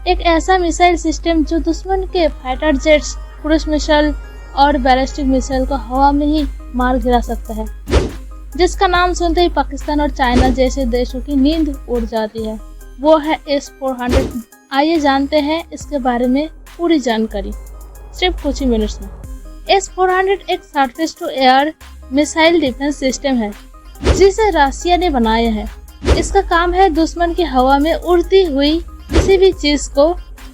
एक ऐसा missile system जो दुश्मन के फाइटर जेट्स, क्रूज मिसाइल और बैलिस्टिक मिसाइल को हवा में ही मार गिरा सकता है, जिसका नाम सुनते ही पाकिस्तान और चाइना जैसे देशों की नींद उड़ जाती है। वो है S-400। आइए जानते हैं इसके बारे में पूरी जानकारी सिर्फ कुछ ही मिनट्स में। S-400 एक surface to air missile defence system है जिसे रशिया ने बनाया है। इसका काम है दुश्मन की हवा में उड़ती हुई किसी भी चीज को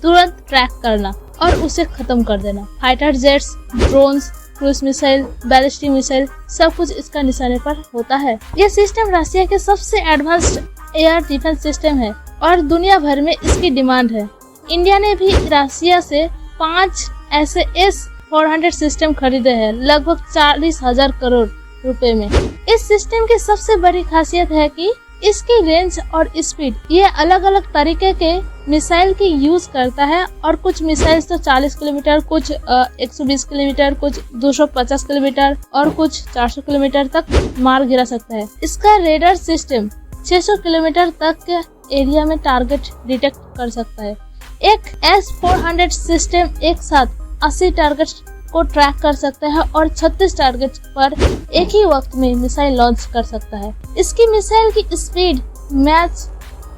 तुरंत ट्रैक करना और उसे खत्म कर देना। Fighter jets, drones, cruise missile, ballistic missile सब कुछ इसका निशाने पर होता है। यह सिस्टम रशिया के सबसे एडवांस्ड एयर डिफेंस सिस्टम है और दुनिया भर में इसकी डिमांड है। इंडिया ने भी रशिया से 5 ऐसे S-400 सिस्टम खरीदे हैं लगभग 40,000 करोड़ रुपए में। इस सिस्टम की सबसे बड़ी खासियत है कि इसकी रेंज और स्पीड ये अलग अलग तरीके के मिसाइल की यूज करता है और कुछ मिसाइल तो 40 किलोमीटर, कुछ 120 किलोमीटर, कुछ 250 किलोमीटर और कुछ 400 किलोमीटर तक मार गिरा सकता है। इसका रेडार सिस्टम 600 किलोमीटर तक के एरिया में टारगेट डिटेक्ट कर सकता है। एक S-400 सिस्टम एक साथ 80 टारगेट को ट्रैक कर सकता है और 36 टारगेट पर एक ही वक्त में मिसाइल लॉन्च कर सकता है। इसकी मिसाइल की स्पीड मैच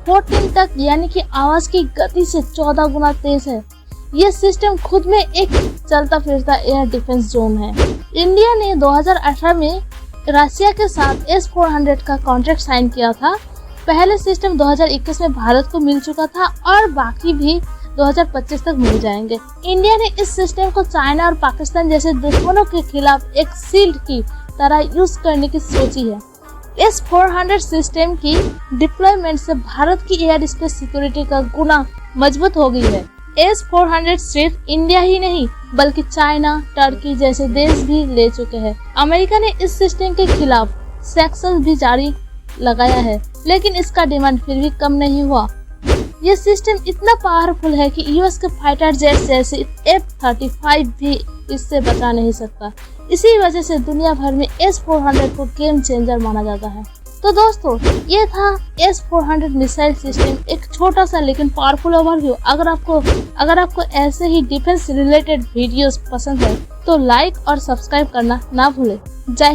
14 तक यानी कि आवाज की गति से 14 गुना तेज है। यह सिस्टम खुद में एक चलता फिरता एयर डिफेंस जोन है। इंडिया ने 2018 में रशिया के साथ S-400 का कॉन्ट्रैक्ट साइन किया था। पहले सिस्टम 2021 में भारत को मिल चुका था और बाकी भी 2025 तक मिल जाएंगे। इंडिया ने इस सिस्टम को चाइना और पाकिस्तान जैसे दुश्मनों के खिलाफ एक शील्ड की तरह यूज करने की सोची है। S-400 सिस्टम की डिप्लॉयमेंट से भारत की एयर स्पेस सिक्योरिटी का गुना मजबूत हो गई है। S-400 सिर्फ इंडिया ही नहीं बल्कि चाइना, टर्की जैसे देश भी ले चुके हैं। अमेरिका ने इस सिस्टम के खिलाफ सैंक्शन भी जारी लगाया है, लेकिन इसका डिमांड फिर भी कम नहीं हुआ। यह सिस्टम इतना पावरफुल है कि यूएस के फाइटर जेट जैसे F-35 भी इससे बचा नहीं सकता। इसी वजह से दुनिया भर में S-400 को गेम चेंजर माना जाता है। तो दोस्तों, ये था S-400 मिसाइल सिस्टम, एक छोटा सा लेकिन पावरफुल ओवरव्यू। अगर आपको ऐसे ही डिफेंस रिलेटेड वीडियोस पसंद है तो लाइक और सब्सक्राइब करना ना भूलें। जय हिंद।